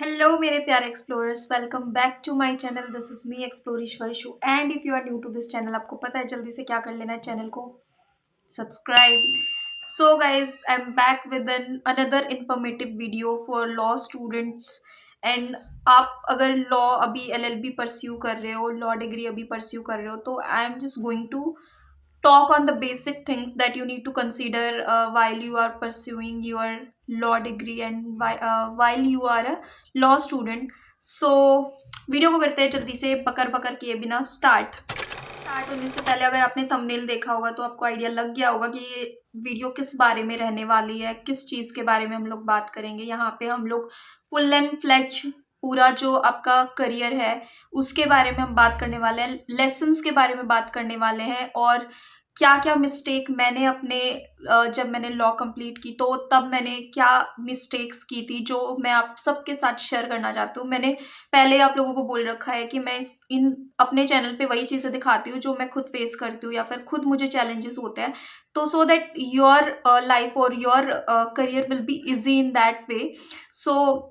Hello मेरे प्यारे explorers, welcome back to my channel. This is me एक्सप्लोरेश्वर शू and if you are new to this channel, आपको पता है जल्दी से क्या कर लेना है, चैनल को subscribe. So guys, I am back with an another informative video for law students. And आप अगर लॉ अभी LLB परस्यू कर रहे हो, लॉ डिग्री अभी परस्यू कर रहे हो, तो I am just going to talk on the basic things that you need to consider while you are pursuing your law degree and while you are a law student. So video को करते हैं जल्दी से बकर बकर किए बिना start होने से पहले अगर आपने थंबनेल देखा होगा तो आपको आइडिया लग गया होगा कि ये वीडियो किस बारे में रहने वाली है, किस चीज़ के बारे में हम लोग बात करेंगे। यहाँ पे हम लोग फुल एंड फ्लेज पूरा जो आपका करियर है उसके बारे में हम बात करने वाले हैं, लेसन्स के बारे में बात करने वाले हैं और क्या क्या मिस्टेक मैंने अपने जब मैंने लॉ कंप्लीट की तो तब मैंने क्या मिस्टेक्स की थी जो मैं आप सबके साथ शेयर करना चाहती हूँ। मैंने पहले आप लोगों को बोल रखा है कि मैं इन अपने चैनल पे वही चीज़ें दिखाती हूँ जो मैं खुद फेस करती हूँ या फिर खुद मुझे चैलेंजेस होते हैं, तो सो दैट योर लाइफ और your career will be easy in that way. So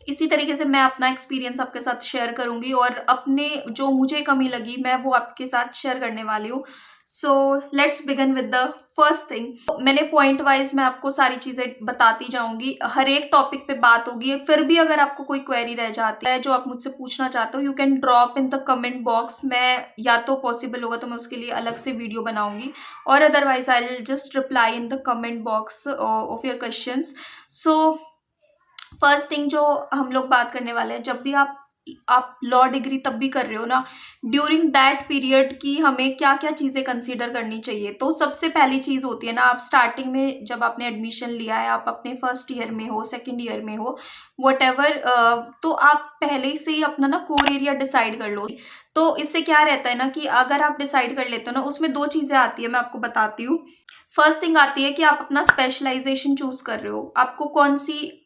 इसी तरीके से मैं अपना एक्सपीरियंस आपके साथ शेयर करूंगी और अपने जो मुझे कमी लगी मैं वो आपके साथ शेयर करने वाली हूँ। So let's begin with the first thing. मैंने पॉइंट वाइज मैं आपको सारी चीज़ें बताती जाऊंगी, हर एक टॉपिक पे बात होगी। फिर भी अगर आपको कोई क्वेरी रह जाती है जो आप मुझसे पूछना चाहते हो, you can drop in the comment box. मैं या तो पॉसिबल होगा तो मैं उसके लिए अलग से वीडियो बनाऊंगी और otherwise I will just reply in the comment box of your questions. So first thing जो हम लोग बात करने वाले हैं, जब भी आप लॉ डिग्री तब भी कर रहे हो ना, ड्यूरिंग दैट पीरियड की हमें क्या क्या चीज़ें कंसीडर करनी चाहिए। तो सबसे पहली चीज़ होती है ना, आप स्टार्टिंग में जब आपने एडमिशन लिया है, आप अपने फर्स्ट ईयर में हो, सेकेंड ईयर में हो, वट एवर, तो आप पहले से ही अपना ना कोर एरिया डिसाइड कर लो। तो इससे क्या रहता है ना कि अगर आप डिसाइड कर लेते हो ना, उसमें दो चीज़ें आती है, मैं आपको बताती हूँ। फर्स्ट थिंग आती है कि आप अपना स्पेशलाइजेशन चूज कर रहे हो, आपको कौन सी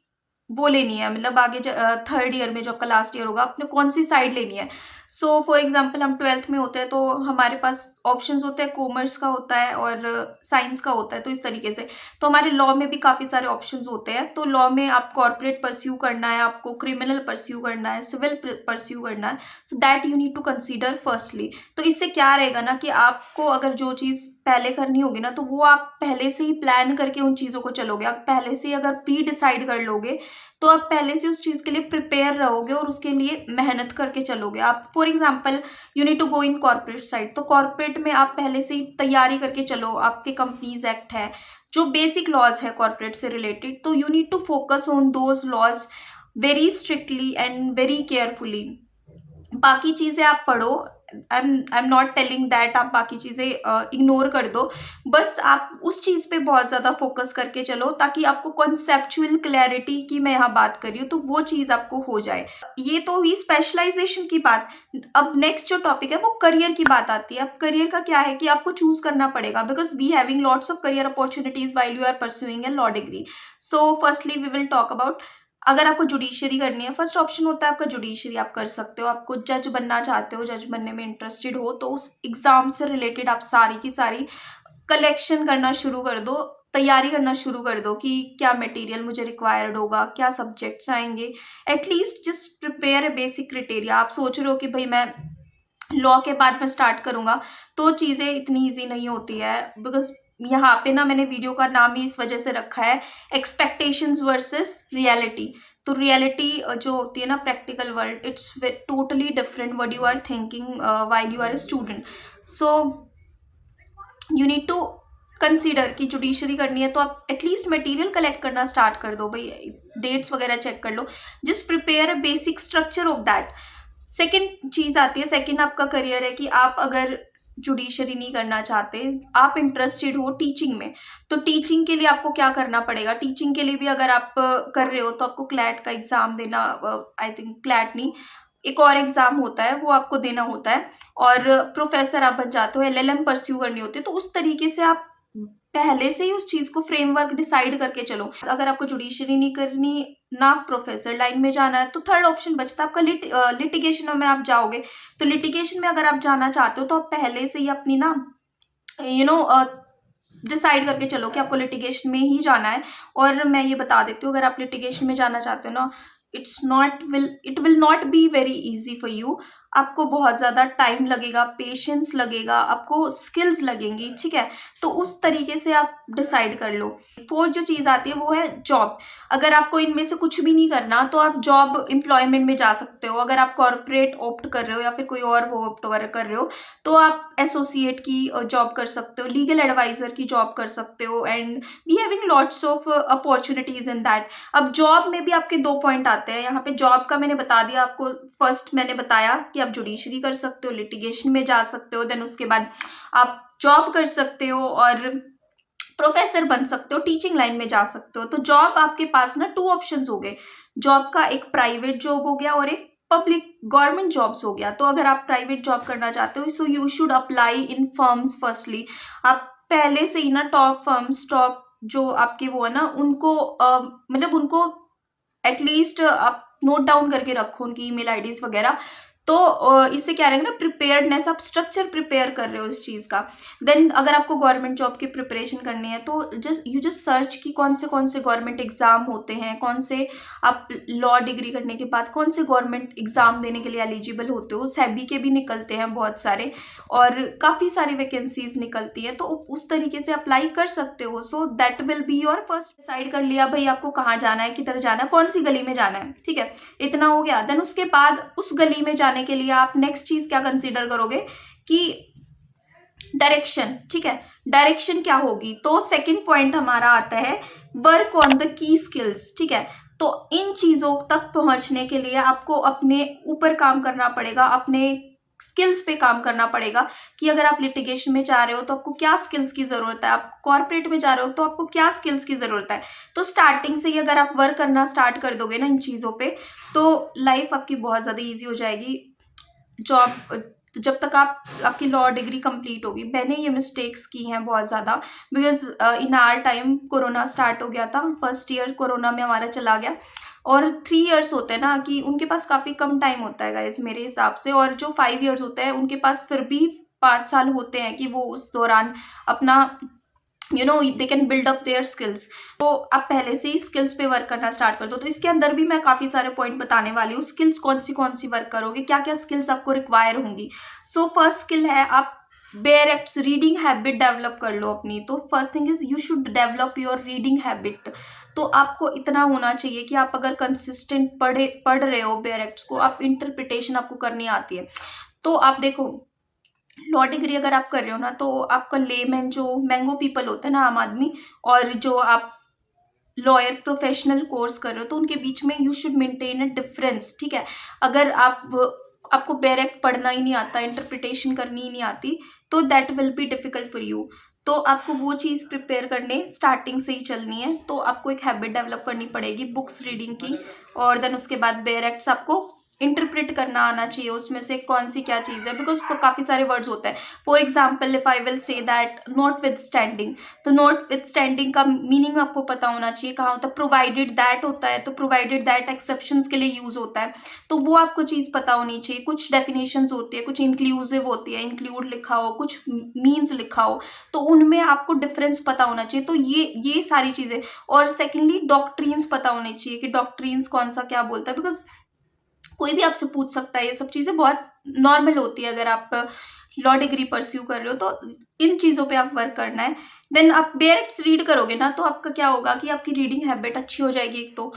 वो लेनी है, मतलब आगे थर्ड ईयर में जो आपका लास्ट ईयर होगा आपने कौन सी साइड लेनी है। सो फॉर एग्जांपल हम ट्वेल्थ में होते हैं तो हमारे पास ऑप्शंस होते हैं, कॉमर्स का होता है और साइंस का होता है। तो इस तरीके से तो हमारे लॉ में भी काफ़ी सारे ऑप्शंस होते हैं। तो लॉ में आप कॉर्पोरेट परस्यू करना है, आपको क्रिमिनल परस्यू करना है, सिविल परस्यू करना है, so that you need to consider firstly. तो इससे क्या रहेगा ना कि आपको अगर जो चीज़ पहले करनी होगी ना तो वो आप पहले से ही प्लान करके उन चीज़ों को चलोगे। आप पहले से ही अगर प्री डिसाइड कर लोगे तो आप पहले से उस चीज़ के लिए प्रिपेयर रहोगे और उसके लिए मेहनत करके चलोगे। आप for example you need to go in corporate side, तो कॉर्पोरेट में आप पहले से ही तैयारी करके चलो। आपके कंपनीज एक्ट है, जो बेसिक लॉज है कॉर्पोरेट से रिलेटेड, तो you need to focus on those laws very strictly and very carefully. बाकी चीज़ें आप पढ़ो, I am not telling that आप बाकी चीज़ें इग्नोर कर दो, बस आप उस चीज़ पे बहुत ज़्यादा फोकस करके चलो ताकि आपको कॉन्सेप्चुअल क्लैरिटी की मैं यहाँ बात कर रही हूँ तो वो चीज़ आपको हो जाए। ये तो हुई स्पेशलाइजेशन की बात। अब नेक्स्ट जो टॉपिक है वो करियर की बात आती है। अब करियर का क्या है कि आपको चूज करना पड़ेगा, because we having lots of career opportunities while you are pursuing a law degree. So firstly we will talk about, अगर आपको जुडिशरी करनी है, फर्स्ट ऑप्शन होता है आपका जुडिशरी, आप कर सकते हो। आपको जज बनना चाहते हो, जज बनने में इंटरेस्टेड हो, तो उस एग्जाम से रिलेटेड आप सारी की सारी कलेक्शन करना शुरू कर दो, तैयारी करना शुरू कर दो कि क्या मटेरियल मुझे रिक्वायर्ड होगा, क्या सब्जेक्ट्स आएंगे। At least just prepare a basic criteria. आप सोच रहे हो कि भाई मैं लॉ के बाद मैं स्टार्ट करूंगा, तो चीज़ें इतनी ईजी नहीं होती है, बिकॉज यहाँ पे ना मैंने वीडियो का नाम ही इस वजह से रखा है, एक्सपेक्टेशंस वर्सेस रियलिटी। तो रियलिटी जो होती है ना, practical world, it's totally different what you are thinking while you are a student. So you need to consider कि जुडिशरी करनी है तो आप एटलीस्ट मटेरियल कलेक्ट करना स्टार्ट कर दो भाई, डेट्स वगैरह चेक कर लो, just prepare a basic structure of that. Second चीज आती है, सेकेंड आपका करियर है कि आप अगर जुडिशरी नहीं करना चाहते, आप इंटरेस्टेड हो टीचिंग में, तो टीचिंग के लिए आपको क्या करना पड़ेगा। टीचिंग के लिए भी अगर आप कर रहे हो तो आपको क्लैट का एग्जाम देना, आई थिंक क्लैट नहीं, एक और एग्जाम होता है वो आपको देना होता है और प्रोफेसर आप बन जाते हो, LLM परस्यू करनी होती है। तो उस तरीके से आप पहले से ही उस चीज को फ्रेमवर्क डिसाइड करके चलो। अगर आपको जुडिशरी नहीं करनी, ना प्रोफेसर लाइन में जाना है, तो थर्ड ऑप्शन बचता है आपका लिटिगेशन में आप जाओगे। तो लिटिगेशन में अगर आप जाना चाहते हो तो आप पहले से ही अपनी ना डिसाइड करके चलो कि आपको लिटिगेशन में ही जाना है। और मैं ये बता देती हूँ, अगर आप लिटिगेशन में जाना चाहते हो ना, it will not be very easy for you. आपको बहुत ज़्यादा टाइम लगेगा, पेशेंस लगेगा, आपको स्किल्स लगेंगी, ठीक है। तो उस तरीके से आप डिसाइड कर लो। फोर्थ जो चीज़ आती है वो है जॉब। अगर आपको इनमें से कुछ भी नहीं करना तो आप जॉब एम्प्लॉयमेंट में जा सकते हो। अगर आप कॉर्पोरेट ऑप्ट कर रहे हो या फिर कोई और वो ऑप्ट कर रहे हो तो आप एसोसिएट की जॉब कर सकते हो, लीगल एडवाइजर की जॉब कर सकते हो, and we having lots of opportunities in that. अब जॉब में भी आपके दो पॉइंट आते हैं यहाँ पे। जॉब का मैंने बता दिया आपको, फर्स्ट मैंने बताया कि आप जुडिशरी कर सकते हो, लिटिगेशन में जा सकते हो, देन उसके बाद आप जॉब कर सकते हो और प्रोफेसर बन सकते हो, टीचिंग लाइन में जा सकते हो। तो जॉब आपके पास ना टू ऑप्शंस हो गए जॉब का, एक प्राइवेट जॉब हो गया और एक पब्लिक गवर्नमेंट जॉब्स हो गया। तो अगर आप प्राइवेट जॉब करना चाहते हो so you should apply in firms firstly. आप पहले से ही ना टॉप फर्म्स, टॉप जो आपके वो है ना उनको मतलब उनको एटलीस्ट आप नोट डाउन करके रखो उनकी ईमेल आईडीज वगैरह। तो इससे क्या रहेगा ना, प्रिपेयर्डनेस, आप स्ट्रक्चर प्रिपेयर कर रहे हो इस चीज़ का। देन अगर आपको गवर्नमेंट जॉब की प्रिपरेशन करनी है तो जस्ट सर्च की कौन से गवर्नमेंट एग्जाम होते हैं, कौन से आप लॉ डिग्री करने के बाद कौन से गवर्नमेंट एग्जाम देने के लिए एलिजिबल होते हो। सेबी के भी निकलते हैं बहुत सारे और काफ़ी सारी वैकेंसीज निकलती है, तो उस तरीके से अप्लाई कर सकते हो। So that will be your first. Decide कर लिया भाई आपको कहाँ जाना है, किधर जाना है, कौन सी गली में जाना है, ठीक है, इतना हो गया। देन उसके बाद उस गली में जाने के लिए आप नेक्स्ट चीज क्या कंसीडर करोगे कि डायरेक्शन, ठीक है। डायरेक्शन क्या होगी, तो सेकंड पॉइंट हमारा आता है work on the key skills, ठीक है। तो इन चीजों तक पहुंचने के लिए आपको अपने ऊपर काम करना पड़ेगा, अपने स्किल्स पे काम करना पड़ेगा कि अगर आप लिटिगेशन में जा रहे हो तो आपको क्या स्किल्स की जरूरत है, आप कॉर्पोरेट में जा रहे हो तो आपको क्या स्किल्स की जरूरत है। तो स्टार्टिंग से ही अगर आप वर्क करना स्टार्ट कर दोगे ना इन चीजों पे तो लाइफ आपकी बहुत ज्यादा ईजी हो जाएगी। जॉब जब तक आपकी लॉ डिग्री कंप्लीट होगी। मैंने ये मिस्टेक्स की हैं बहुत ज़्यादा, because in our time corona start हो गया था, फर्स्ट ईयर कोरोना में हमारा चला गया और 3 इयर्स होते हैं ना कि उनके पास काफ़ी कम टाइम होता है गाइस मेरे हिसाब से, और जो 5 इयर्स होते हैं उनके पास फिर भी 5 साल होते हैं कि वो उस दौरान अपना they can build up their skills. तो आप पहले से ही स्किल्स पे वर्क करना स्टार्ट कर दो। तो इसके अंदर भी मैं काफ़ी सारे पॉइंट बताने वाली हूँ, स्किल्स कौन सी वर्क करोगे, क्या क्या स्किल्स आपको रिक्वायर होंगी। सो फर्स्ट स्किल है आप bear acts, reading habit develop कर लो अपनी। तो first thing is you should develop your reading habit. तो आपको इतना होना चाहिए कि आप अगर कंसिस्टेंट पढ़ रहे हो बेयर एक्ट्स को, आप इंटरप्रिटेशन आपको करनी आती है। तो आप देखो लॉ डिग्री अगर आप कर रहे हो ना तो आपका लेमैन जो मैंगो पीपल होता है ना, आम आदमी, और जो आप लॉयर प्रोफेशनल कोर्स कर रहे हो तो उनके बीच में you should maintain a difference, ठीक है। अगर आपको डायरेक्ट पढ़ना ही नहीं आता, इंटरप्रिटेशन करनी ही नहीं आती तो that will be difficult for you. तो आपको वो चीज़ प्रिपेयर करने स्टार्टिंग से ही चलनी है। तो आपको एक हैबिट डेवलप करनी पड़ेगी बुक्स रीडिंग की, और देन उसके बाद बेयर एक्ट्स आपको इंटरप्रेट करना आना चाहिए उसमें से कौन सी क्या चीज़ है, बिकॉज काफ़ी सारे वर्ड्स होते हैं। For example if I will say that not with standing, तो नॉट विद स्टैंडिंग का मीनिंग आपको पता होना चाहिए कहाँ होता है। प्रोवाइडेड दैट होता है, तो प्रोवाइडेड दैट एक्सेप्शंस के लिए यूज होता है, तो वो आपको चीज़ पता होनी चाहिए। कुछ डेफिनेशंस होती है, कुछ इंक्लूसिव होती है, इंक्लूड लिखा हो, कुछ मीन्स लिखा हो, तो उनमें आपको डिफरेंस पता होना चाहिए। तो ये सारी चीज़ें, और सेकेंडली डॉक्ट्रिन्स पता होने चाहिए कि डॉक्ट्रिन्स कौन सा क्या बोलता है, बिकॉज कोई भी आपसे पूछ सकता है। ये सब चीज़ें बहुत नॉर्मल होती है अगर आप लॉ डिग्री परस्यू कर रहे हो, तो इन चीज़ों पे आप वर्क करना है। देन आप बेयर रीड करोगे ना तो आपका क्या होगा कि आपकी रीडिंग हैबिट अच्छी हो जाएगी। एक तो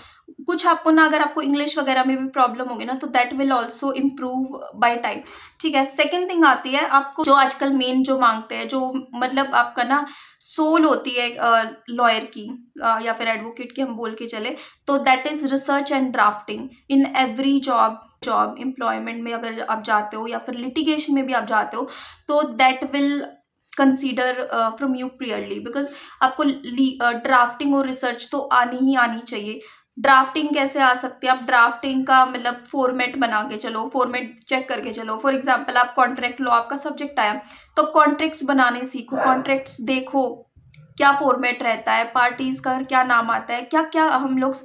कुछ आपको ना, अगर आपको इंग्लिश वगैरह में भी प्रॉब्लम होगी ना तो that will also improve by time, ठीक है। सेकेंड थिंग आती है आपको जो आजकल मेन जो मांगते हैं, जो मतलब आपका ना सोल होती है लॉयर की या फिर एडवोकेट की हम बोल के चले, तो that is research and drafting in every job employment में अगर आप जाते हो या फिर लिटिगेशन में भी आप जाते हो तो that will consider from you clearly, because आपको ड्राफ्टिंग और रिसर्च तो आनी ही आनी चाहिए। ड्राफ्टिंग कैसे आ सकती है, आप ड्राफ्टिंग का मतलब फॉर्मेट बना के चलो, फॉर्मेट चेक करके चलो। फॉर एग्जांपल आप कॉन्ट्रैक्ट लॉ आपका सब्जेक्ट आया तो कॉन्ट्रैक्ट्स बनाने सीखो, कॉन्ट्रैक्ट्स देखो क्या फॉर्मेट रहता है, पार्टीज का क्या नाम आता है, क्या क्या हम लोग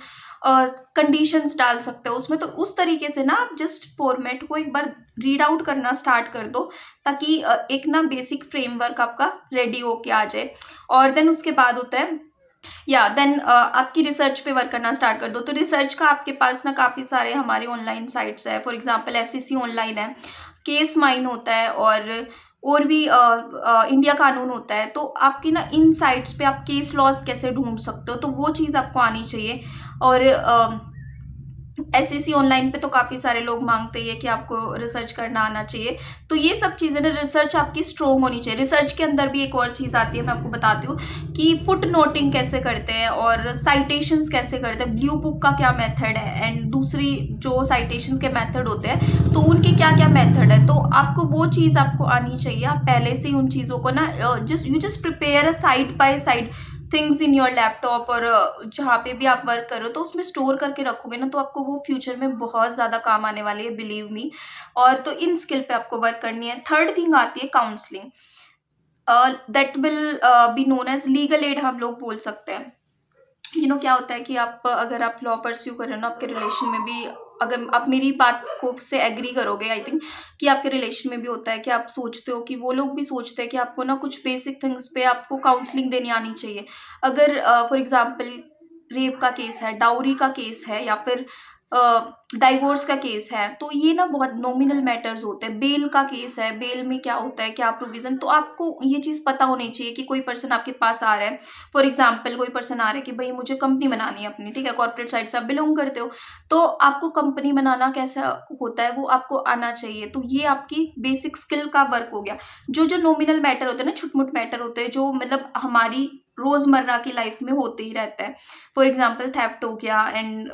कंडीशंस डाल सकते हो उसमें। तो उस तरीके से ना आप जस्ट फॉर्मेट को एक बार रीड आउट करना स्टार्ट कर दो ताकि एक ना बेसिक फ्रेमवर्क आपका रेडी होके आ जाए। और देन उसके बाद होता है या देन आपकी रिसर्च पे वर्क करना स्टार्ट कर दो। तो रिसर्च का आपके पास ना काफ़ी सारे हमारे ऑनलाइन साइट्स है। फॉर एग्जांपल एसएससी ऑनलाइन है, केस माइन होता है, और भी इंडिया कानून होता है। तो आपकी ना इन साइट्स पे आप केस लॉज कैसे ढूंढ सकते हो, तो वो चीज़ आपको आनी चाहिए। और एसएससी ऑनलाइन पे तो काफ़ी सारे लोग मांगते ही है कि आपको रिसर्च करना आना चाहिए। तो ये सब चीज़ें ना रिसर्च आपकी स्ट्रोंग होनी चाहिए। रिसर्च के अंदर भी एक और चीज़ आती है, मैं आपको बताती हूँ कि फुट नोटिंग कैसे करते हैं और साइटेशंस कैसे करते हैं, ब्लू बुक का क्या मेथड है, एंड दूसरी जो साइटेशंस के मेथड होते हैं तो उनके क्या क्या मेथड है। तो आपको वो चीज़ आपको आनी चाहिए। आप पहले से ही उन चीज़ों को ना just prepare a side by side things in your laptop, और जहाँ पे भी आप वर्क करो तो उसमें स्टोर करके रखोगे ना, तो आपको वो फ्यूचर में बहुत ज़्यादा काम आने वाली है, बिलीव मी। और तो इन स्किल पे आपको वर्क करनी है। थर्ड थिंग आती है counselling, that will be known as legal aid, हम लोग बोल सकते हैं। क्या होता है कि आप अगर आप लॉ परस्यू कर रहे हो ना, आपके रिलेशन में भी, अगर आप मेरी बात को से एग्री करोगे आई थिंक, कि आपके रिलेशन में भी होता है कि आप सोचते हो कि वो लोग भी सोचते हैं कि आपको ना कुछ बेसिक थिंग्स पे आपको काउंसलिंग देनी आनी चाहिए। अगर फॉर एग्जांपल रेप का केस है, डाउरी का केस है, या फिर डाइवोर्स का केस है, तो ये ना बहुत नॉमिनल मैटर्स होते हैं। बेल का केस है, बेल में क्या होता है, क्या प्रोविजन, तो आपको ये चीज़ पता होनी चाहिए कि कोई पर्सन आपके पास आ रहा है। फॉर एग्जाम्पल कोई पर्सन आ रहा है कि भाई मुझे कंपनी बनानी है अपनी, ठीक है, कॉर्पोरेट साइड से आप बिलोंग करते हो, तो आपको कंपनी बनाना कैसा होता है वो आपको आना चाहिए। तो ये आपकी बेसिक स्किल का वर्क हो गया। जो जो नॉमिनल मैटर होते हैं ना, छुटमुट मैटर होते हैं, जो मतलब हमारी रोजमर्रा की लाइफ में होते ही रहता है। फॉर एग्जाम्पल थेफ्ट हो गया, एंड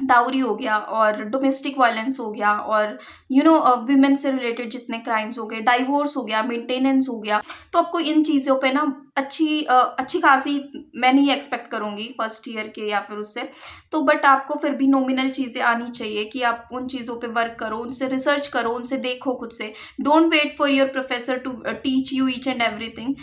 डाउरी हो गया, और डोमेस्टिक वायलेंस हो गया, और विमेन से रिलेटेड जितने क्राइम्स हो गए, डाइवोर्स हो गया, मेंटेनेंस हो गया। तो आपको इन चीज़ों पे ना अच्छी खासी, मैं नहीं एक्सपेक्ट करूंगी फर्स्ट ईयर के या फिर उससे, तो बट आपको फिर भी नॉमिनल चीज़ें आनी चाहिए कि आप उन चीज़ों पे वर्क करो, उनसे रिसर्च करो, उनसे देखो खुद से। Don't wait for your professor to teach you each and everything.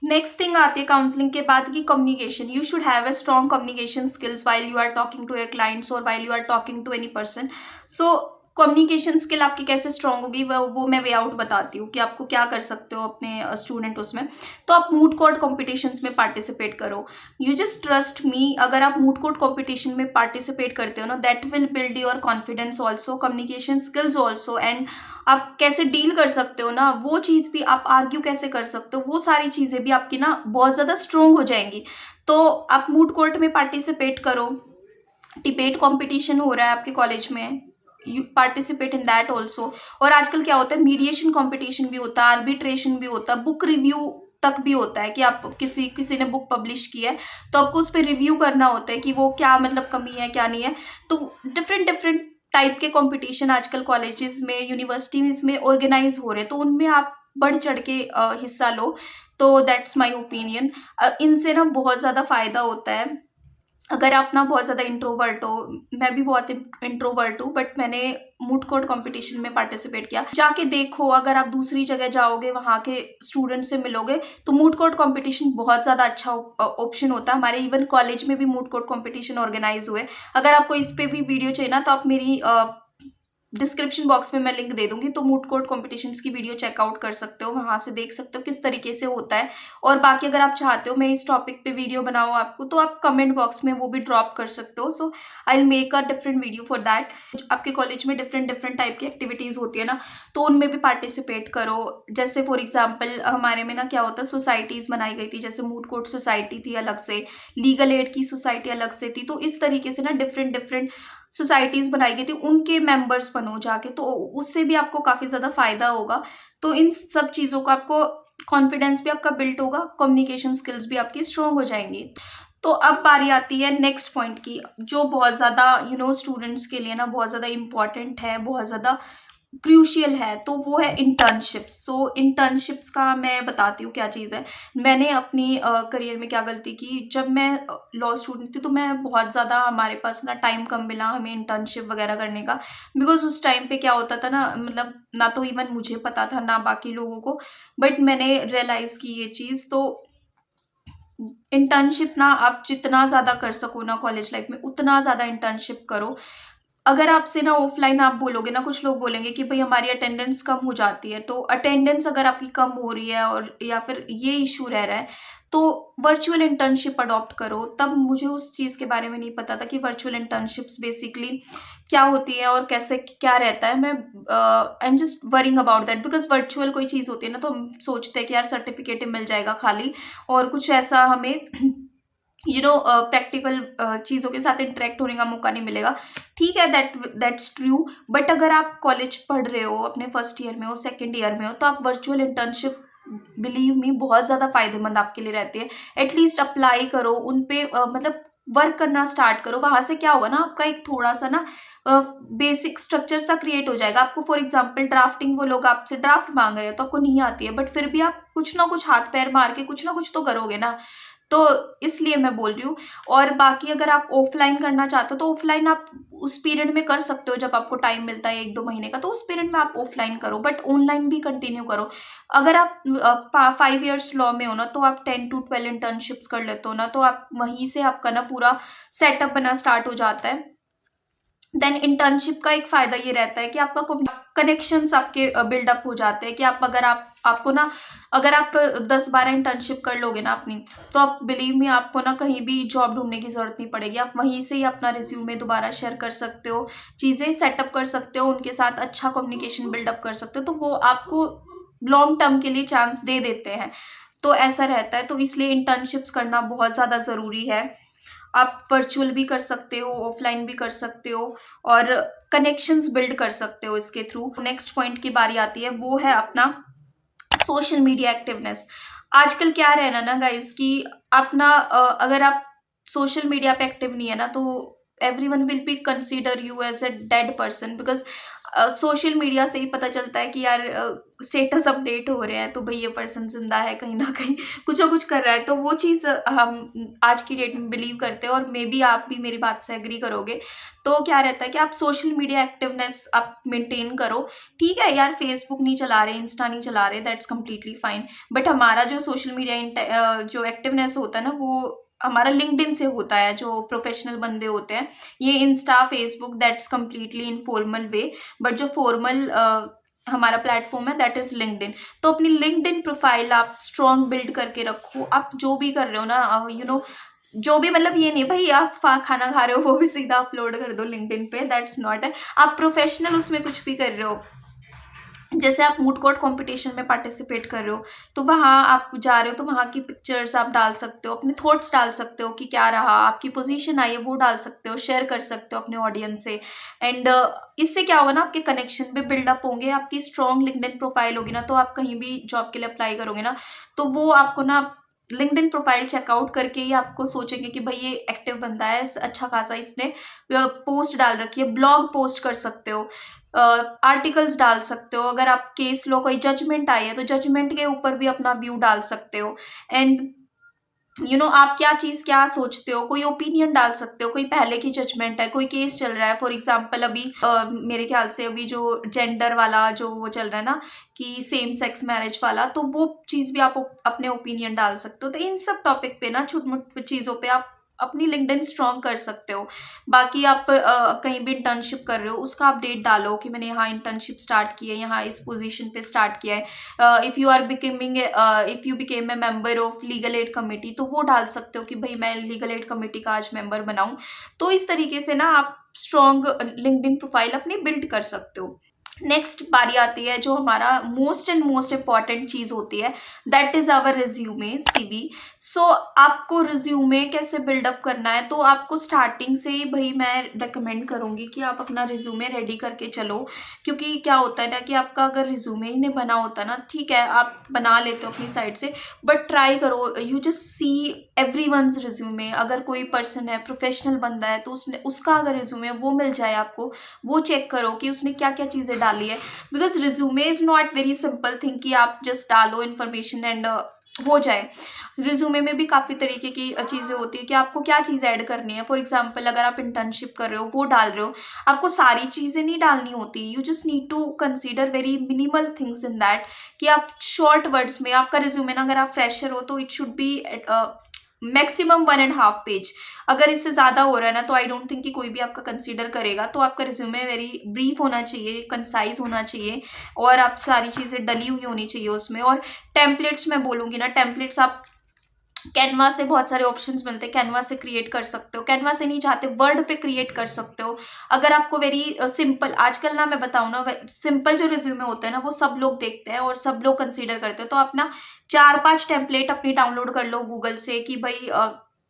Next thing आती है काउंसलिंग के बाद की communication. You should have a strong communication skills while you are talking to your clients और while you are talking to any person. So communication skill आपकी कैसे strong होगी, वो मैं वे आउट बताती हूँ कि आपको क्या कर सकते हो अपने स्टूडेंट उसमें। तो आप मूड कोर्ट कॉम्पिटिशन्स में पार्टिसिपेट करो। यू जस्ट ट्रस्ट मी, अगर आप मूड कोर्ट कॉम्पिटिशन में पार्टिसिपेट करते हो ना, that will build your confidence also, communication skills also, and आप कैसे डील कर सकते हो ना, वो चीज़ भी, आप आर्ग्यू कैसे कर सकते हो, वो सारी चीज़ें भी आपकी ना बहुत ज़्यादा स्ट्रोंग हो जाएंगी। तो आप मूड कोर्ट में पार्टिसिपेट करो। डिबेट कंपटीशन हो रहा है आपके कॉलेज में, you participate in that also. और आजकल क्या होता है, मीडिएशन कंपटीशन भी होता है, आर्बिट्रेशन भी होता है, बुक रिव्यू तक भी होता है कि आप किसी किसी ने बुक पब्लिश की है तो आपको उस पर रिव्यू करना होता है कि वो क्या मतलब कमी है क्या नहीं है। तो डिफरेंट डिफरेंट टाइप के कंपटीशन आजकल कॉलेजेस में, यूनिवर्सिटीज में ऑर्गेनाइज हो रहे हैं, तो उनमें आप बढ़ चढ़ के हिस्सा लो। तो दैट्स माय ओपिनियन। इनसे ना बहुत ज़्यादा फायदा होता है। अगर आप ना बहुत ज़्यादा इंट्रोवर्ट हो, मैं भी बहुत इंट्रोवर्ट हूँ, बट मैंने मूड कोर्ट कंपटीशन में पार्टिसिपेट किया। जाके देखो, अगर आप दूसरी जगह जाओगे, वहाँ के स्टूडेंट से मिलोगे, तो मूड कोर्ट कंपटीशन बहुत ज़्यादा अच्छा ऑप्शन होता है। हमारे इवन कॉलेज में भी मूड कोर्ट कंपटीशन ऑर्गेनाइज हुए। अगर आपको इस पे भी वीडियो चाहिए ना, तो आप मेरी डिस्क्रिप्शन बॉक्स में मैं लिंक दे दूंगी, तो मूड कोर्ट कॉम्पिटिशन्स की वीडियो चेकआउट कर सकते हो, वहां से देख सकते हो किस तरीके से होता है। और बाकी अगर आप चाहते हो मैं इस टॉपिक पे वीडियो बनाऊँ आपको, तो आप कमेंट बॉक्स में वो भी ड्रॉप कर सकते हो। So I will make a different video for that. आपके कॉलेज में डिफरेंट डिफरेंट टाइप की एक्टिविटीज़ होती है ना, तो उनमें भी पार्टिसिपेट करो। जैसे फॉर एग्जाम्पल हमारे में ना क्या होता है, सोसाइटीज़ बनाई गई थी, जैसे मूड कोर्ट सोसाइटी थी अलग से, लीगल एड की सोसाइटी अलग से थी। तो इस तरीके से ना डिफरेंट डिफरेंट सोसाइटीज बनाई गई थी, उनके मेंबर्स बनो जाके, तो उससे भी आपको काफी ज्यादा फायदा होगा। तो इन सब चीजों का आपको कॉन्फिडेंस भी आपका बिल्ट होगा, कम्युनिकेशन स्किल्स भी आपकी स्ट्रांग हो जाएंगी। तो अब बारी आती है नेक्स्ट पॉइंट की, जो बहुत ज्यादा स्टूडेंट्स के लिए ना बहुत ज्यादा इंपॉर्टेंट है, बहुत ज्यादा क्रूशियल है, तो वो है इंटर्नशिप्स। सो इंटर्नशिप्स का मैं बताती हूँ क्या चीज़ है। मैंने अपनी करियर में क्या गलती की, जब मैं लॉ स्टूडेंट थी तो मैं बहुत ज़्यादा, हमारे पास ना टाइम कम मिला हमें इंटर्नशिप वगैरह करने का। बिकॉज उस टाइम पे क्या होता था ना, मतलब ना तो इवन मुझे पता था ना बाकी लोगों को, बट मैंने रियलाइज़ की ये चीज़। तो इंटर्नशिप ना आप जितना ज़्यादा कर सको ना कॉलेज लाइफ में, उतना ज़्यादा इंटर्नशिप करो। अगर आपसे ना ऑफलाइन आप बोलोगे ना, कुछ लोग बोलेंगे कि भाई हमारी अटेंडेंस कम हो जाती है, तो अटेंडेंस अगर आपकी कम हो रही है और या फिर ये इशू रह रहा है, तो वर्चुअल इंटर्नशिप अडॉप्ट करो। तब मुझे उस चीज़ के बारे में नहीं पता था कि वर्चुअल इंटर्नशिप्स बेसिकली क्या होती है और कैसे क्या रहता है। मैं आई am just worrying about that, because virtual कोई चीज़ होती है ना तो हम सोचते हैं कि यार सर्टिफिकेट मिल जाएगा खाली, और कुछ ऐसा हमें प्रैक्टिकल चीज़ों के साथ इंटरेक्ट होने का मौका नहीं मिलेगा। ठीक है, दैट्स ट्रू, बट अगर आप कॉलेज पढ़ रहे हो, अपने फर्स्ट ईयर में हो, सेकेंड ईयर में हो, तो आप वर्चुअल इंटर्नशिप, बिलीव मी, बहुत ज़्यादा फायदेमंद आपके लिए रहती है। एटलीस्ट अप्लाई करो उन पे, मतलब वर्क करना स्टार्ट करो। वहां से क्या होगा ना, आपका एक थोड़ा सा ना बेसिक स्ट्रक्चर सा क्रिएट हो जाएगा। आपको फॉर एग्जांपल ड्राफ्टिंग, वो लोग आपसे ड्राफ्ट मांग रहे हो तो आपको नहीं आती है, बट फिर भी आप कुछ ना कुछ हाथ पैर मार के कुछ ना कुछ तो करोगे ना। तो इसलिए मैं बोल रही हूँ। और बाकी अगर आप ऑफलाइन करना चाहते हो तो ऑफलाइन आप उस पीरियड में कर सकते हो जब आपको टाइम मिलता है 1-2 महीने का, तो उस पीरियड में आप ऑफलाइन करो, बट ऑनलाइन भी कंटिन्यू करो। अगर आप 5 years लॉ में हो ना, तो आप 10 to 12 इंटर्नशिप्स कर लेते हो ना, तो आप वहीं से आपका ना पूरा सेटअप बना स्टार्ट हो जाता है। देन इंटर्नशिप का एक फायदा ये रहता है कि आपका कनेक्शंस आपके बिल्डअप हो जाते हैं कि आप अगर आपको ना, अगर आप 10-12 इंटर्नशिप कर लोगे ना अपनी, तो आप बिलीव मी, आपको ना कहीं भी जॉब ढूंढने की जरूरत नहीं पड़ेगी। आप वहीं से ही अपना रिज्यूमे दोबारा शेयर कर सकते हो, चीज़ें सेटअप कर सकते हो, उनके साथ अच्छा कम्युनिकेशन बिल्डअप कर सकते हो, तो वो आपको लॉन्ग टर्म के लिए चांस दे देते हैं। तो ऐसा रहता है, तो इसलिए इंटर्नशिप्स करना बहुत ज़्यादा ज़रूरी है। आप वर्चुअल भी कर सकते हो, ऑफलाइन भी कर सकते हो, और कनेक्शंस बिल्ड कर सकते हो इसके थ्रू। नेक्स्ट पॉइंट की बारी आती है, वो है अपना सोशल मीडिया एक्टिवनेस। आजकल क्या रहना ना गाइस कि अपना अगर आप सोशल मीडिया पे एक्टिव नहीं है ना, तो everyone will be consider you as a dead person, because social media से ही पता चलता है कि यार स्टेटस अपडेट हो रहे हैं तो भाई ये पर्सन जिंदा है, कहीं ना कहीं कुछ ना कुछ कर रहा है। तो वो चीज़ हम आज की डेट में बिलीव करते हैं, और मे बी आप भी मेरी बात से एग्री करोगे। तो क्या रहता है कि आप सोशल मीडिया एक्टिवनेस आप मेंटेन करो। ठीक है यार, फेसबुक नहीं चला रहे, इंस्टा नहीं चला रहे, दैट्स कम्प्लीटली फाइन, बट हमारा जो सोशल मीडिया जो एक्टिवनेस होता है ना, वो हमारा लिंक्डइन से होता है। जो प्रोफेशनल बंदे होते हैं, ये Insta Facebook that's completely informal way, but जो फॉर्मल हमारा प्लेटफॉर्म है दैट इज लिंक्डइन। तो अपनी लिंक्डइन प्रोफाइल आप स्ट्रॉन्ग बिल्ड करके रखो। आप जो भी कर रहे हो ना, जो भी, मतलब ये नहीं भाई आप खाना खा रहे हो वो भी सीधा अपलोड कर दो लिंक्डइन पे, दैट्स नॉट है। आप प्रोफेशनल उसमें कुछ भी कर रहे हो, जैसे आप मूड कोर्ट कंपटीशन में पार्टिसिपेट कर रहे हो, तो वहाँ आप जा रहे हो तो वहाँ की पिक्चर्स आप डाल सकते हो, अपने थॉट्स डाल सकते हो कि क्या रहा, आपकी पोजीशन आई है वो डाल सकते हो, शेयर कर सकते हो अपने ऑडियंस से। एंड इससे क्या होगा ना, आपके कनेक्शन भी बिल्डअप होंगे, आपकी स्ट्रॉन्ग लिंक्डइन प्रोफाइल होगी ना, तो आप कहीं भी जॉब के लिए अप्लाई करोगे ना, तो वो आपको ना लिंक्डइन प्रोफाइल चेकआउट करके ही आपको सोचेंगे कि भाई ये एक्टिव बंदा है, अच्छा खासा इसने पोस्ट डाल रखी है। ब्लॉग पोस्ट कर सकते हो, आर्टिकल्स डाल सकते हो, अगर आप केस लो, कोई जजमेंट आई है तो जजमेंट के ऊपर भी अपना व्यू डाल सकते हो। एंड आप क्या चीज क्या सोचते हो, कोई ओपिनियन डाल सकते हो, कोई पहले की जजमेंट है, कोई केस चल रहा है, फॉर एग्जांपल अभी मेरे ख्याल से अभी जो जेंडर वाला जो वो चल रहा है ना, कि सेम सेक्स मैरिज वाला, तो वो चीज भी आप अपने ओपिनियन डाल सकते हो। तो इन सब टॉपिक पे ना, छोटी मोटी चीजों पे आप अपनी लिंक्डइन स्ट्रॉन्ग कर सकते हो। बाकी आप कहीं भी इंटर्नशिप कर रहे हो, उसका अपडेट डालो कि मैंने यहाँ इंटर्नशिप स्टार्ट की है, यहाँ इस पोजीशन पे स्टार्ट किया है। If you became a member of legal aid committee, तो वो डाल सकते हो कि भाई मैं लीगल एड कमेटी का आज मेंबर बनाऊं। तो इस तरीके से ना आप स्ट्रॉन्ग लिंक्डइन प्रोफाइल अपनी बिल्ड कर सकते हो। नेक्स्ट बारी आती है जो हमारा मोस्ट एंड मोस्ट इंपॉर्टेंट चीज होती है, that is our resume, CV. So आपको रिज्यूमे कैसे बिल्डअप करना है, तो आपको स्टार्टिंग से ही भाई मैं रेकमेंड करूंगी कि आप अपना रिज्यूमे रेडी करके चलो। क्योंकि क्या होता है ना कि आपका अगर रिज्यूमे ही नहीं बना होता ना, ठीक है आप बना लेते हो अपनी साइड से, बट ट्राई करो you just see everyone's resume. अगर कोई पर्सन है, प्रोफेशनल बंदा है, तो उसका अगर रिज्यूमे वो मिल जाए आपको, वो चेक करो कि उसने क्या क्या चीज़ें डाली है। Because resume is not very simple thing कि आप जस्ट डालो इन्फॉर्मेशन एंड हो जाए। रिज्यूमे में भी काफ़ी तरीके की चीज़ें होती है कि आपको क्या चीज़ ऐड करनी है। फॉर एग्जाम्पल अगर आप इंटर्नशिप कर रहे हो, वो डाल रहे हो, आपको सारी चीज़ें नहीं डालनी होती। You just need to consider very minimal things in that, कि आप शॉर्ट वर्ड्स में, आपका रिज्यूमे ना, अगर आप फ्रेशर हो तो it should be maximum 1.5 page. अगर इससे ज़्यादा हो रहा है ना, तो आई डोंट थिंक कि कोई भी आपका कंसीडर करेगा। तो आपका रिज्यूमे वेरी ब्रीफ होना चाहिए, कंसाइज होना चाहिए, और आप सारी चीज़ें डली हुई होनी चाहिए उसमें। और टेम्पलेट्स मैं बोलूँगी ना, टेम्पलेट्स आप कैनवा से बहुत सारे ऑप्शंस मिलते हैं, कैनवा से क्रिएट कर सकते हो, कैनवा से नहीं चाहते वर्ड पे क्रिएट कर सकते हो। अगर आपको वेरी सिंपल, आजकल ना मैं बताऊँ ना, सिंपल जो रिज्यूमे होते हैं ना वो सब लोग देखते हैं और सब लोग कंसीडर करते हैं। तो आप ना 4-5 टेम्पलेट अपनी डाउनलोड कर लो गूगल से कि भाई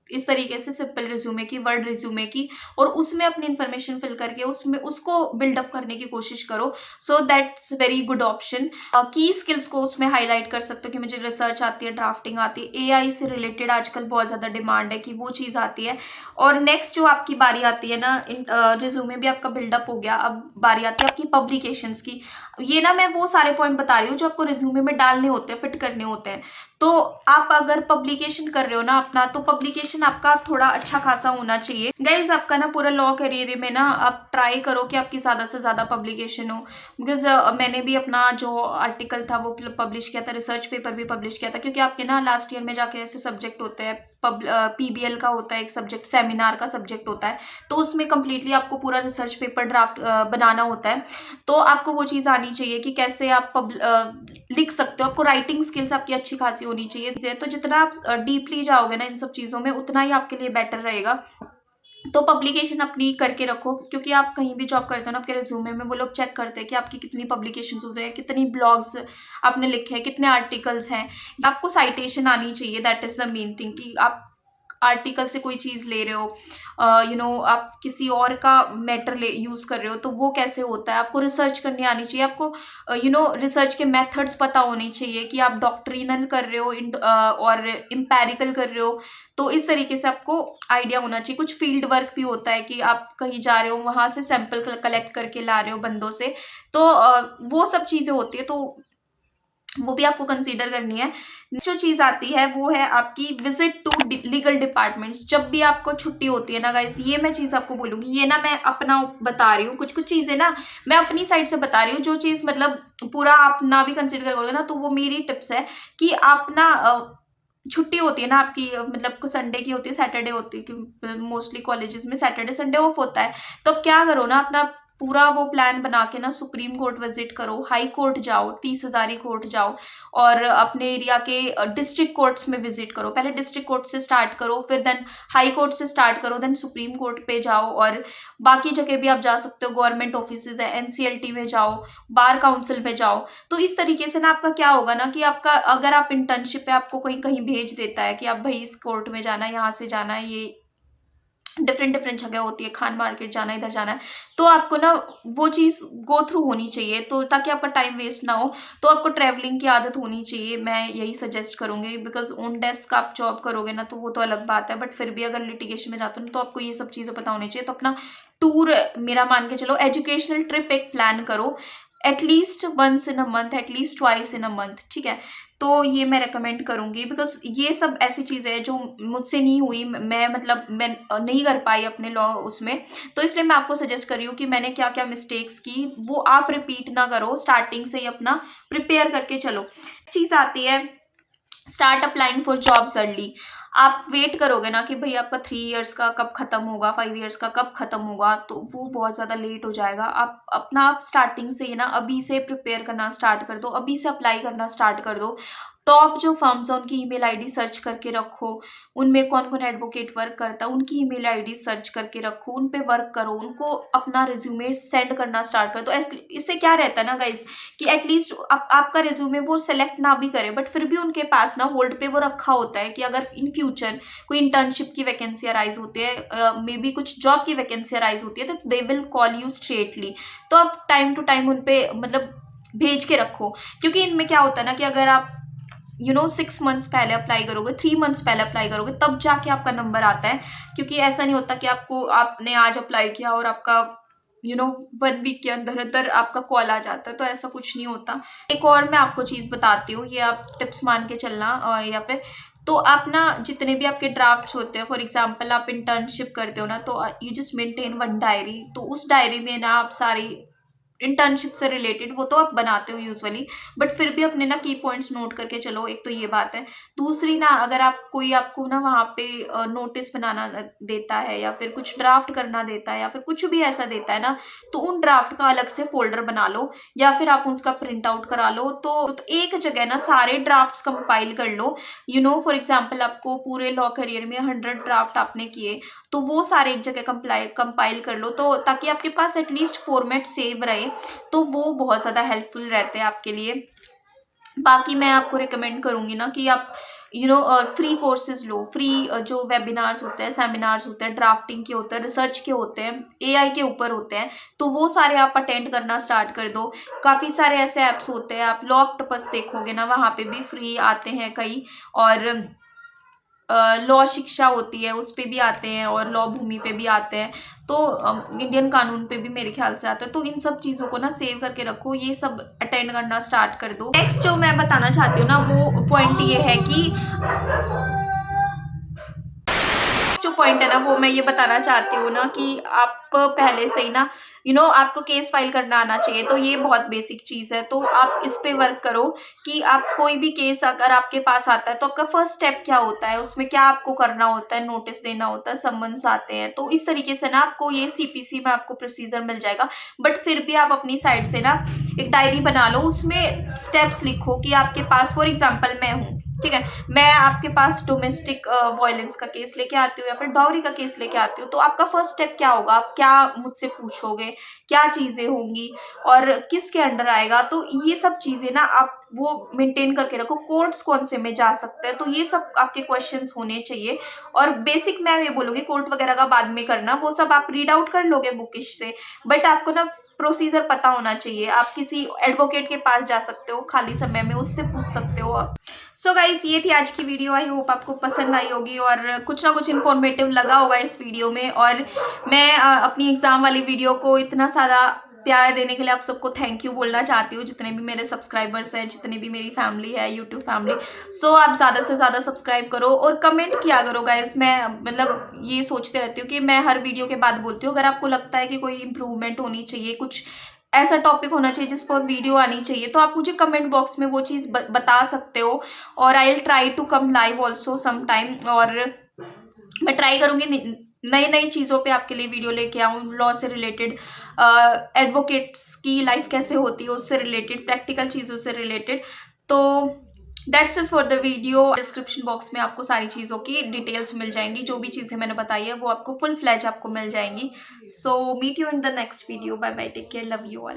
इस तरीके से सिंपल रिज्यूमे की, वर्ड रिज्यूमे की, और उसमें अपनी इन्फॉर्मेशन फिल करके उसमें उसको बिल्डअप करने की कोशिश करो। So that's very good option. की स्किल्स को उसमें हाईलाइट कर सकते हो कि मुझे रिसर्च आती है, ड्राफ्टिंग आती है, एआई से रिलेटेड आजकल बहुत ज़्यादा डिमांड है कि वो चीज़ आती है। और नेक्स्ट जो आपकी बारी आती है ना, रिज्यूमे भी आपका बिल्डअप हो गया, अब बारी आती है आपकी पब्लिकेशंस की। ये ना मैं वो सारे पॉइंट बता रही हूँ जो आपको रिज्यूमे में डालने होते हैं, फिट करने होते हैं। तो आप अगर पब्लिकेशन कर रहे हो ना अपना, तो पब्लिकेशन आपका थोड़ा अच्छा खासा होना चाहिए। गाइज आपका ना पूरा लॉ करियर में ना आप ट्राई करो कि आपकी ज़्यादा से ज़्यादा पब्लिकेशन हो। बिकॉज मैंने भी अपना जो आर्टिकल था वो पब्लिश किया था, रिसर्च पेपर भी पब्लिश किया था, क्योंकि आपके ना लास्ट ईयर में जाके ऐसे सब्जेक्ट होते हैं, पीबीएल का होता है एक सब्जेक्ट, सेमिनार का सब्जेक्ट होता है, तो उसमें कंप्लीटली आपको पूरा रिसर्च पेपर ड्राफ्ट बनाना होता है। तो आपको वो चीज़ आनी चाहिए कि कैसे आप लिख सकते हो, आपको राइटिंग स्किल्स आपकी अच्छी खासी होनी चाहिए। तो जितना आप डीपली जाओगे ना इन सब चीज़ों में, उतना ही आपके लिए बेटर रहेगा। तो पब्लिकेशन अपनी करके रखो, क्योंकि आप कहीं भी जॉब करते हो ना, आपके रिज्यूमे में वो लोग चेक करते हैं कि आपकी कितनी पब्लिकेशंस हुए हैं, कितनी ब्लॉग्स आपने लिखे हैं, कितने आर्टिकल्स हैं। आपको साइटेशन आनी चाहिए, that is the main thing, कि आप आर्टिकल से कोई चीज़ ले रहे हो, आप किसी और का मैटर ले यूज़ कर रहे हो, तो वो कैसे होता है, आपको रिसर्च करनी आनी चाहिए, आपको रिसर्च के मेथड्स पता होने चाहिए कि आप डॉक्ट्रिनल कर रहे हो और इम्पेरिकल कर रहे हो। तो इस तरीके से आपको आइडिया होना चाहिए। कुछ फील्ड वर्क भी होता है कि आप कहीं जा रहे हो, वहाँ से सैंपल कलेक्ट करके ला रहे हो बंदों से, तो वो सब चीज़ें होती है, तो वो भी आपको कंसीडर करनी है। जो चीज़ आती है वो है आपकी विजिट टू लीगल डिपार्टमेंट्स। जब भी आपको छुट्टी होती है ना गाइस, ये मैं चीज़ आपको बोलूँगी, ये ना मैं अपना बता रही हूँ, कुछ कुछ चीज़ें ना मैं अपनी साइड से बता रही हूँ, जो चीज़ मतलब पूरा आप ना भी कंसीडर करोगे ना, तो वो मेरी टिप्स है कि आप ना छुट्टी होती है ना आपकी, मतलब संडे की होती है, सैटरडे होती है, कि मोस्टली कॉलेजेस में सैटरडे संडे ऑफ होता है। तो क्या करो ना, अपना पूरा वो प्लान बना के ना सुप्रीम कोर्ट विजिट करो, हाई कोर्ट जाओ, 30 हज़ारी कोर्ट जाओ, और अपने एरिया के डिस्ट्रिक्ट कोर्ट्स में विजिट करो। पहले डिस्ट्रिक्ट कोर्ट से स्टार्ट करो, फिर देन हाई कोर्ट से स्टार्ट करो, देन सुप्रीम कोर्ट पे जाओ, और बाकी जगह भी आप जा सकते हो, गवर्नमेंट ऑफिसेज है, एनसीएलटी में जाओ, बार काउंसिल में जाओ। तो इस तरीके से ना आपका क्या होगा ना कि आपका, अगर आप इंटर्नशिप पे आपको कहीं कहीं भेज देता है कि आप भाई इस कोर्ट में जाना है, यहाँ से जाना है, ये डिफरेंट डिफरेंट जगह होती है, खान मार्केट जाना है, इधर जाना है, तो आपको ना वो चीज़ गो थ्रू होनी चाहिए, तो ताकि आपका टाइम वेस्ट ना हो। तो आपको ट्रैवलिंग की आदत होनी चाहिए, मैं यही सजेस्ट करूंगी। बिकॉज ऑन डेस्क आप जॉब करोगे ना, तो वो तो अलग बात है, बट फिर भी अगर लिटिगेशन में जाते हो ना, तो आपको ये सब चीज़ें पता होनी चाहिए। तो अपना टूर, मेरा मान के चलो एजुकेशनल ट्रिप एक प्लान करो, at least once in a month, at least twice in a month, ठीक है। तो ये मैं रेकमेंड करूंगी, बिकॉज ये सब ऐसी चीज़ें हैं जो मुझसे नहीं हुई, मैं मतलब मैं नहीं कर पाई अपने लॉ उसमें। तो इसलिए मैं आपको सजेस्ट कर रही हूँ कि मैंने क्या क्या मिस्टेक्स की, वो आप रिपीट ना करो, स्टार्टिंग से ही अपना प्रिपेयर करके चलो। चीज़ आती है start applying for jobs early. आप वेट करोगे ना कि भाई आपका 3 इयर्स का कब खत्म होगा, 5 इयर्स का कब खत्म होगा, तो वो बहुत ज़्यादा लेट हो जाएगा। आप अपना स्टार्टिंग से ही ना अभी से प्रिपेयर करना स्टार्ट कर दो, अभी से अप्लाई करना स्टार्ट कर दो। टॉप जो फर्म्स हैं उनकी ईमेल आईडी सर्च करके रखो, उनमें कौन कौन एडवोकेट वर्क करता है उनकी ईमेल आईडी सर्च करके रखो, उन पे वर्क करो, उनको अपना रिज्यूमे सेंड करना स्टार्ट कर दो। इससे क्या रहता है ना गाइज, कि एटलीस्ट आपका रिज्यूमे वो सेलेक्ट ना भी करे, बट फिर भी उनके पास ना होल्ड पे वो रखा होता है कि अगर इन फ्यूचर कोई इंटर्नशिप की वैकेंसी अराइज होती है, मे बी कुछ जॉब की वैकेंसी अराइज होती है, तो they will call you straightly. तो आप टाइम टू टाइम उन पे मतलब भेज के रखो, क्योंकि इनमें क्या होता है ना कि अगर आप 6 मंथ्स पहले अप्लाई करोगे, 3 मंथ्स पहले अप्लाई करोगे, तब जाके आपका नंबर आता है। क्योंकि ऐसा नहीं होता कि आपने आज अप्लाई किया और आपका 1 वीक के अंदर अंदर आपका कॉल आ जाता है, तो ऐसा कुछ नहीं होता। एक और मैं आपको चीज़ बताती हूँ, ये आप टिप्स मान के चलना, या फिर तो आप ना जितने भी आपके ड्राफ्ट्स होते हैं, फॉर एग्जांपल आप इंटर्नशिप करते हो ना, तो you just maintain one diary. तो उस डायरी में ना आप सारी इंटर्नशिप से रिलेटेड, वो तो आप बनाते हो यूजुअली, बट फिर भी अपने ना की पॉइंट्स नोट करके चलो। एक तो ये बात है। दूसरी ना, अगर आप कोई आपको ना वहाँ पे नोटिस बनाना देता है या फिर कुछ ड्राफ्ट करना देता है या फिर कुछ भी ऐसा देता है ना, तो उन ड्राफ्ट का अलग से फोल्डर बना लो या फिर आप उसका प्रिंट आउट करा लो। तो एक जगह ना सारे ड्राफ्ट्स कंपाइल कर लो। फॉर एग्जाम्पल आपको पूरे लॉ करियर में 100 ड्राफ्ट आपने किए, तो वो सारे एक जगह कंपाइल कर लो, तो ताकि आपके पास एटलीस्ट फॉर्मेट सेव रहे। तो वो बहुत ज़्यादा हेल्पफुल रहते हैं आपके लिए। बाकी मैं आपको रिकमेंड करूँगी ना कि आप फ्री कोर्सेज लो। फ्री जो वेबिनार्स होते हैं, सेमिनार्स होते हैं, ड्राफ्टिंग के होते हैं, रिसर्च के होते हैं, एआई के ऊपर होते हैं, तो वो सारे आप अटेंड करना स्टार्ट कर दो। काफ़ी सारे ऐसे ऐप्स होते हैं, आप लॉ ऑक्टोपस देखोगे ना, वहाँ पे भी फ्री आते हैं कई। और लॉ शिक्षा होती है उस पे भी आते हैं और लॉ भूमि पे भी आते हैं। तो इंडियन कानून पे भी मेरे ख्याल से आता है। तो इन सब चीज़ों को ना सेव करके रखो, ये सब अटेंड करना स्टार्ट कर दो। नेक्स्ट जो मैं बताना चाहती हूँ ना, वो पॉइंट ये है कि जो पॉइंट है ना, वो मैं ये बताना चाहती हूँ ना कि आप पहले से ही ना आपको केस फाइल करना आना चाहिए। तो ये बहुत बेसिक चीज़ है, तो आप इस पे वर्क करो कि आप कोई भी केस अगर आपके पास आता है तो आपका फर्स्ट स्टेप क्या होता है, उसमें क्या आपको करना होता है। नोटिस देना होता है, समन्स आते हैं, तो इस तरीके से ना आपको ये सीपीसी में आपको प्रोसीजर मिल जाएगा। बट फिर भी आप अपनी साइड से ना एक डायरी बना लो, उसमें स्टेप्स लिखो कि आपके पास, फॉर एग्जाम्पल मैं हूँ, ठीक है, मैं आपके पास डोमेस्टिक वायलेंस का केस लेके आती हूँ या फिर डाउरी का केस लेके आती हूँ, तो आपका फर्स्ट स्टेप क्या होगा, आप क्या मुझसे पूछोगे, क्या चीजें होंगी और किसके अंडर आएगा। तो ये सब चीजें ना आप वो मेंटेन करके रखो। कोर्ट्स कौन से में जा सकते हैं, तो ये सब आपके क्वेश्चंस होने चाहिए। और बेसिक मैं ये बोलूंगी, कोर्ट वगैरह का बाद में करना, वो सब आप रीड आउट कर लोगे बुकिश से, बट आपको ना प्रोसीजर पता होना चाहिए। आप किसी एडवोकेट के पास जा सकते हो खाली समय में, उससे पूछ सकते हो। सो गाइज, ये थी आज की वीडियो। आई होप आपको पसंद आई होगी और कुछ ना कुछ इन्फॉर्मेटिव लगा होगा इस वीडियो में। और मैं अपनी एग्जाम वाली वीडियो को इतना सारा प्यार देने के लिए आप सबको थैंक यू बोलना चाहती हूँ, जितने भी मेरे सब्सक्राइबर्स हैं, जितनी भी मेरी फैमिली है, यूट्यूब फैमिली। सो आप ज़्यादा से ज़्यादा सब्सक्राइब करो और कमेंट किया करो गाइज। मैं मतलब ये सोचते रहती हूँ कि मैं हर वीडियो के बाद बोलती हूँ, अगर आपको लगता है कि कोई इंप्रूवमेंट होनी चाहिए, कुछ ऐसा टॉपिक होना चाहिए जिस पर वीडियो आनी चाहिए, तो आप मुझे कमेंट बॉक्स में वो चीज़ बता सकते हो। और I will try to come live also some time. और मैं ट्राई करूँगी नई नई चीज़ों पे आपके लिए वीडियो लेके आऊँ, लॉ से रिलेटेड, एडवोकेट्स की लाइफ कैसे होती है उससे रिलेटेड, प्रैक्टिकल चीज़ों से रिलेटेड। तो that's it for the video. Description box में आपको सारी चीज़ों की डिटेल्स मिल जाएंगी, जो भी चीज़ें मैंने बताई है वो आपको फुल फ्लैज आपको मिल जाएंगी। So meet you in the next video. Bye bye, take care, love you all.